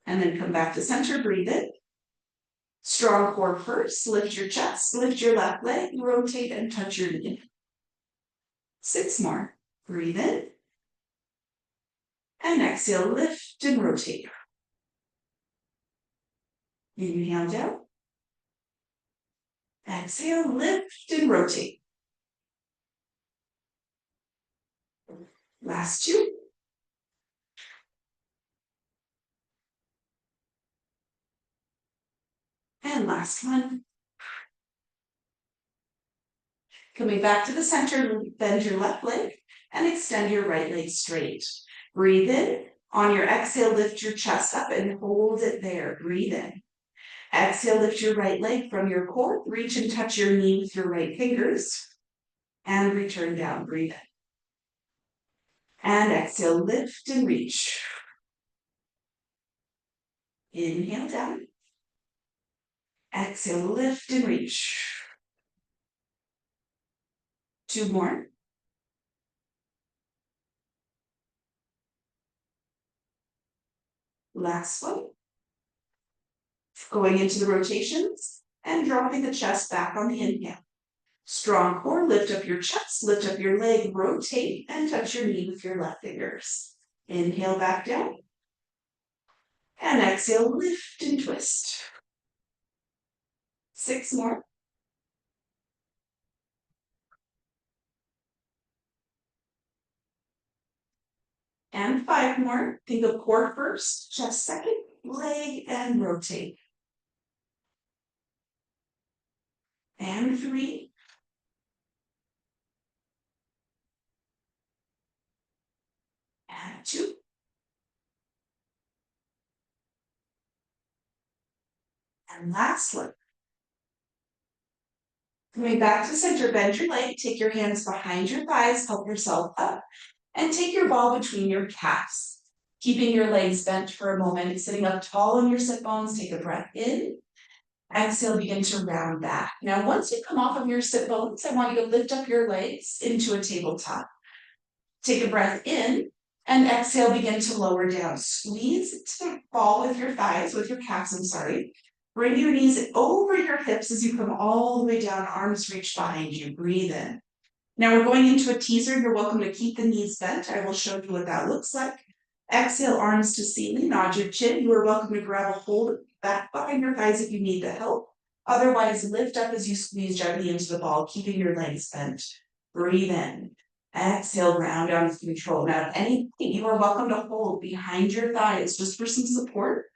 And then come back to center. Breathe in. Strong core first. Lift your chest. Lift your left leg. Rotate and touch your knee. 6 more. Breathe in. And exhale, lift and rotate. Inhale down. Exhale, lift and rotate. Last two. And last one. Coming back to the center, bend your left leg and extend your right leg straight. Breathe in. On your exhale, lift your chest up and hold it there. Breathe in. Exhale, lift your right leg from your core. Reach and touch your knee with your right fingers. And return down. Breathe in. And exhale, lift and reach. Inhale down. Exhale, lift and reach. Two more. Last one. Going into the rotations and dropping the chest back on the inhale. Strong core, lift up your chest, lift up your leg, rotate, and touch your knee with your left fingers. Inhale back down. And exhale, lift and twist. 6 more. And 5 more. Think of core first, chest second, leg, and rotate. And 3. And 2. And last one. Coming back to center, bend your leg, take your hands behind your thighs, help yourself up, and take your ball between your calves. Keeping your legs bent for a moment, sitting up tall on your sit bones, take a breath in. Exhale, begin to round back. Now, once you come off of your sit bones, I want you to lift up your legs into a tabletop. Take a breath in, and exhale, begin to lower down. Squeeze to the ball with your thighs, with your calves, I'm sorry. Bring your knees over your hips as you come all the way down, arms reach behind you. Breathe in. Now we're going into a teaser. You're welcome to keep the knees bent. I will show you what that looks like. Exhale, arms to ceiling, nod your chin. You are welcome to grab a hold back behind your thighs if you need the help. Otherwise, lift up as you squeeze gently into the ball, keeping your legs bent. Breathe in. Exhale, round down with control. Now, at any point, you are welcome to hold behind your thighs just for some support.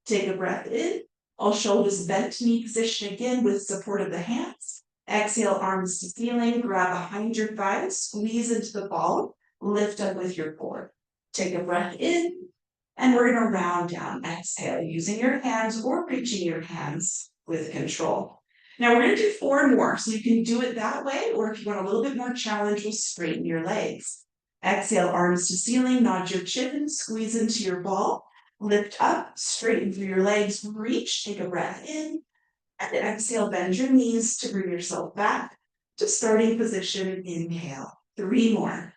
Take a breath in. All shoulders bent to knee position again with support of the hands. Exhale, arms to ceiling, grab behind your thighs, squeeze into the ball, lift up with your core. Take a breath in, and we're going to round down. Exhale, using your hands or reaching your hands with control. Now we're going to do 4 more, so you can do it that way, or if you want a little bit more challenge, we'll straighten your legs. Exhale, arms to ceiling, nod your chin, squeeze into your ball, lift up, straighten through your legs, reach, take a breath in, and exhale, bend your knees to bring yourself back to starting position. Inhale. 3 more.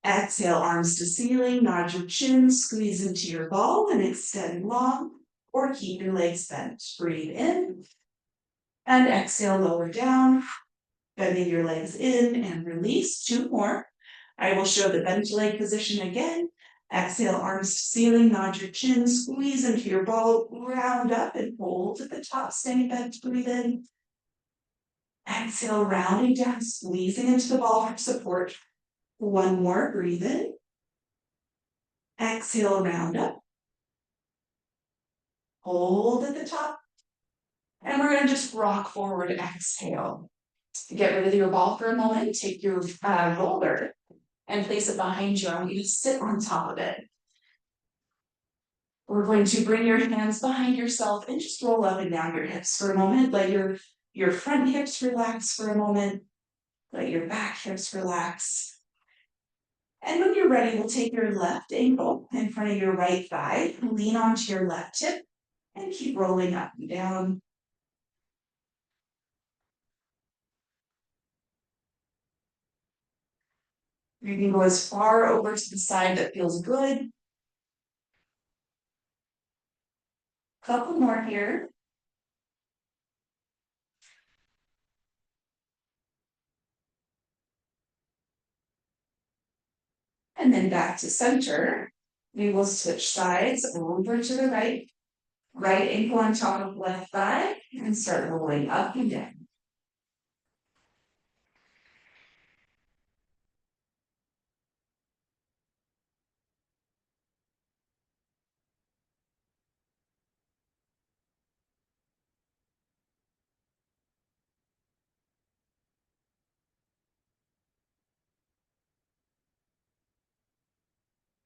Exhale, arms to ceiling, nod your chin, squeeze into your ball and extend long, or keep your legs bent. Breathe in, and exhale, lower down, bending your legs in and release. 2 more. I will show the bent leg position again. Exhale, arms to ceiling, nod your chin, squeeze into your ball, round up and hold at the top, staying bent. Breathe in. Exhale, rounding down, squeezing into the ball for support. 1 more, breathe in. Exhale, round up. Hold at the top. And we're going to just rock forward, exhale. Get rid of your ball for a moment. Take your roller and place it behind you. I want you to sit on top of it. We're going to bring your hands behind yourself and just roll up and down your hips for a moment. Let your front hips relax for a moment. Let your back hips relax. And when you're ready, we'll take your left ankle in front of your right thigh, lean onto your left hip, and keep rolling up and down. You can go as far over to the side that feels good. Couple more here. And then back to center. We will switch sides over to the right. Right ankle on top of left thigh and start rolling up and down.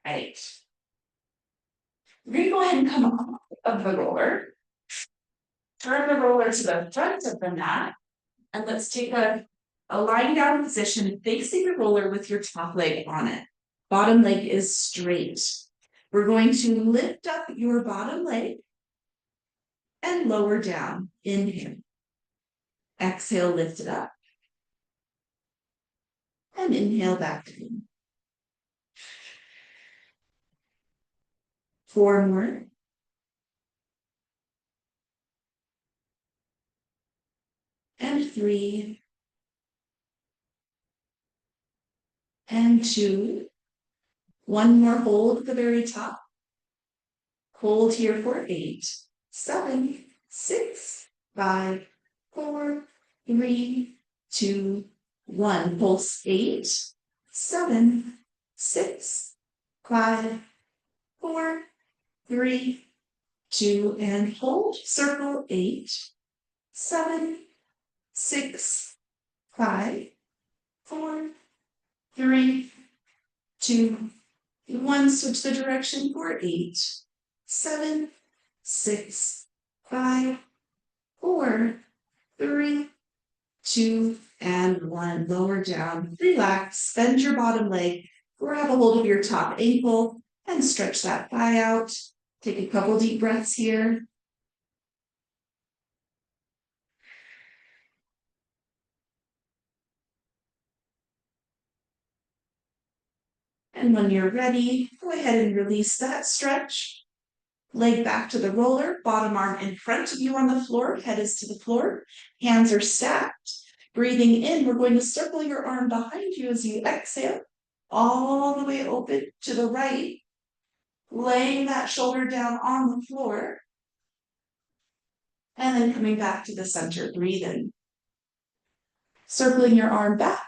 Right. We're going to go ahead and come off of the roller. Turn the roller to the front of the mat. And let's take a lying down position facing the roller with your top leg on it. Bottom leg is straight. We're going to lift up your bottom leg and lower down. Inhale. Exhale, lift it up. And inhale back down. 4 more. And 3. And 2. One more, hold at the very top. Hold here for 8, 7, 6, 5, 4, 3, 2, 1. Pulse 8, 7, 6, 5, 4, 3, 2, and hold. Circle 8, 7, 6, 5, 4, 3, 2, 1. Switch the direction for 8, 7, 6, 5, 4, 3, 2, and 1. Lower down, relax, bend your bottom leg, grab a hold of your top ankle, and stretch that thigh out. Take a couple deep breaths here. And when you're ready, go ahead and release that stretch. Leg back to the roller, bottom arm in front of you on the floor, head is to the floor, hands are stacked. Breathing in, we're going to circle your arm behind you as you exhale, all the way open to the right, laying that shoulder down on the floor, and then coming back to the center. Breathe in. Circling your arm back,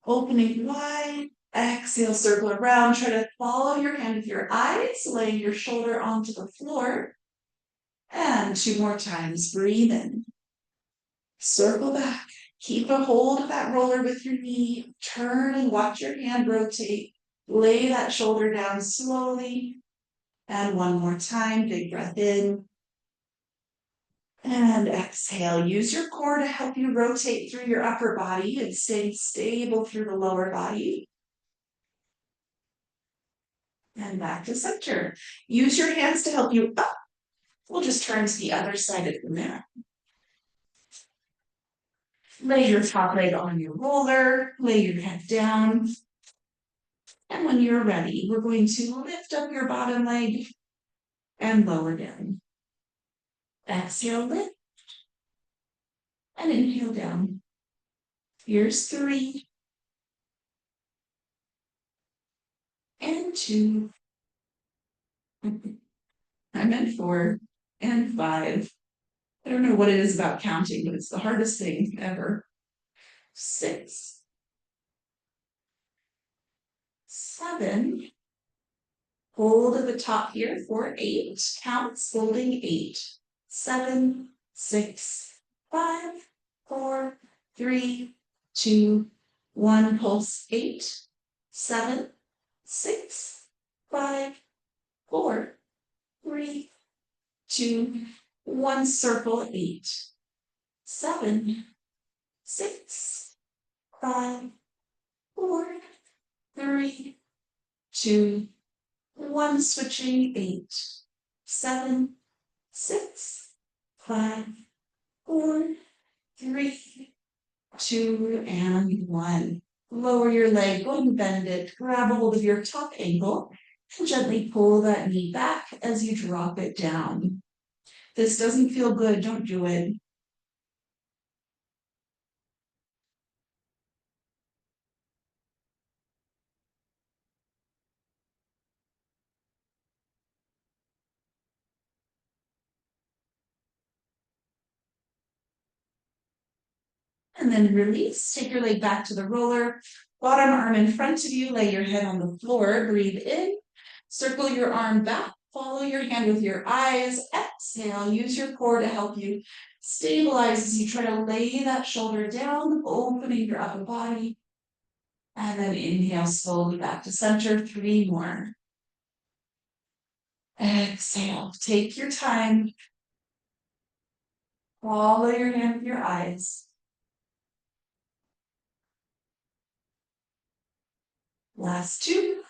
opening wide, exhale, circle around, try to follow your hand with your eyes, laying your shoulder onto the floor. And 2 more times, breathe in. Circle back, keep a hold of that roller with your knee, turn and watch your hand rotate, lay that shoulder down slowly. And 1 more time, big breath in. And exhale, use your core to help you rotate through your upper body and stay stable through the lower body. And back to center. Use your hands to help you up. We'll just turn to the other side of the mat. Lay your top leg on your roller, lay your head down. And when you're ready, we're going to lift up your bottom leg and lower down. Exhale, lift. And inhale down. Here's 3. And 2. I meant 4. And 5. I don't know what it is about counting, but it's the hardest thing ever. 6. 7. Hold at the top here for 8. Counts, holding 8. 7, 6, 5, 4, 3, 2, 1. Pulse 8, 7, 6, 5, 4, 3, 2, 1. Circle 8, 7, 6, 5, 4, 3, 2, 1. Switching 8, 7, 6, 5, 4, 3, 2, and 1. Lower your leg, go and bend it. Grab a hold of your top ankle and gently pull that knee back as you drop it down. If this doesn't feel good, don't do it. And then release. Take your leg back to the roller. Bottom arm in front of you. Lay your head on the floor. Breathe in. Circle your arm back. Follow your hand with your eyes. Exhale. Use your core to help you stabilize as you try to lay that shoulder down, opening your upper body. And then inhale slowly back to center. 3 more. Exhale. Take your time. Follow your hand with your eyes. Last two.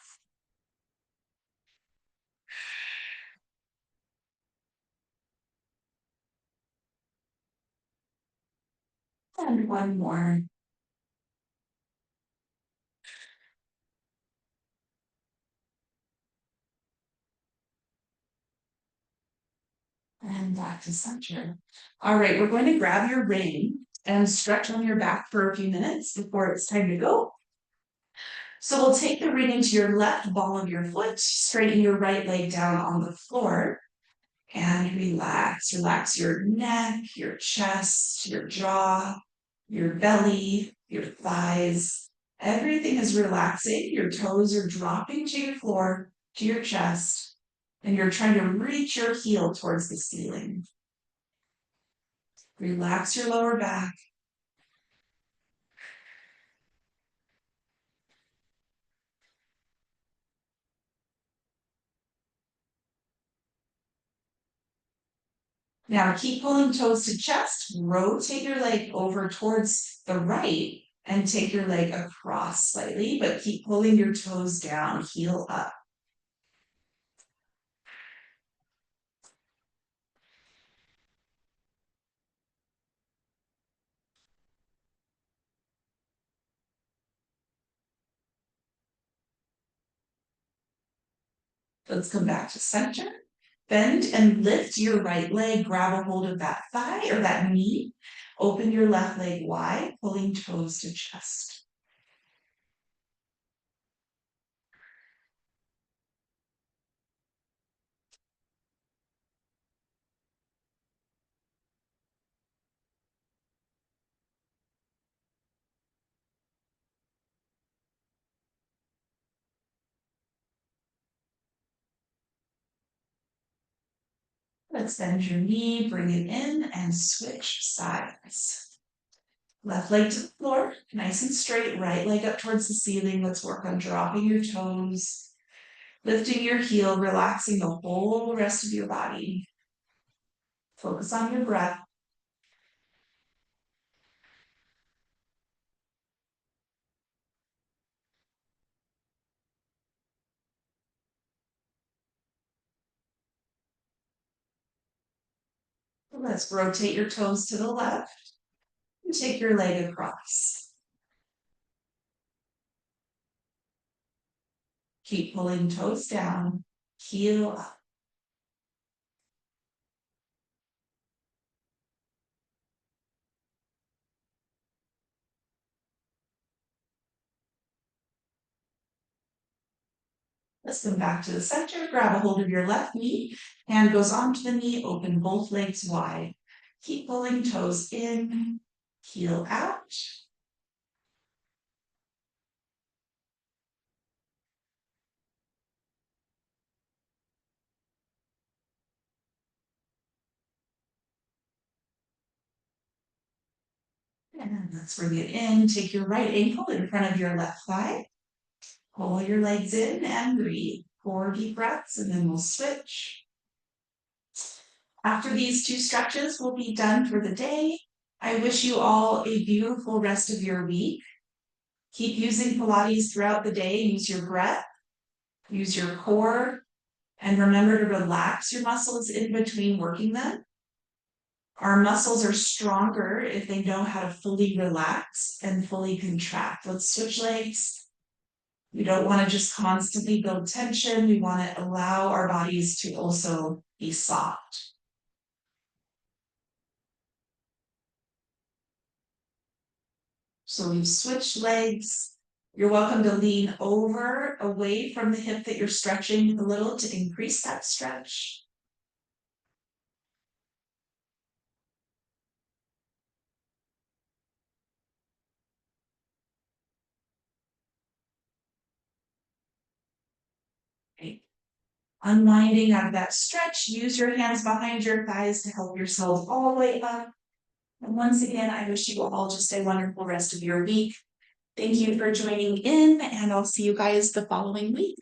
And one more. And back to center. All right, we're going to grab your ring and stretch on your back for a few minutes before it's time to go. So we'll take the ring into your left ball of your foot, straighten your right leg down on the floor, and relax. Relax your neck, your chest, your jaw, your belly, your thighs. Everything is relaxing. Your toes are dropping to your floor, to your chest, and you're trying to reach your heel towards the ceiling. Relax your lower back. Now keep pulling toes to chest. Rotate your leg over towards the right and take your leg across slightly, but keep pulling your toes down, heel up. Let's come back to center. Bend and lift your right leg. Grab a hold of that thigh or that knee. Open your left leg wide, pulling toes to chest. Let's bend your knee, bring it in, and switch sides. Left leg to the floor, nice and straight. Right leg up towards the ceiling. Let's work on dropping your toes, lifting your heel, relaxing the whole rest of your body. Focus on your breath. Let's rotate your toes to the left and take your leg across. Keep pulling toes down, heel up. Let's come back to the center. Grab a hold of your left knee. Hand goes onto the knee. Open both legs wide. Keep pulling toes in, heel out. And let's bring it in. Take your right ankle in front of your left thigh. Pull your legs in and breathe. 4 deep breaths, and then we'll switch. After these 2 stretches, we'll be done for the day. I wish you all a beautiful rest of your week. Keep using Pilates throughout the day. Use your breath, use your core, and remember to relax your muscles in between working them. Our muscles are stronger if they know how to fully relax and fully contract. Let's switch legs. We don't want to just constantly build tension. We want to allow our bodies to also be soft. So we've switched legs. You're welcome to lean over, away from the hip that you're stretching a little to increase that stretch. Okay. Unwinding out of that stretch, use your hands behind your thighs to help yourself all the way up. And once again, I wish you all just a wonderful rest of your week. Thank you for joining in, and I'll see you guys the following week.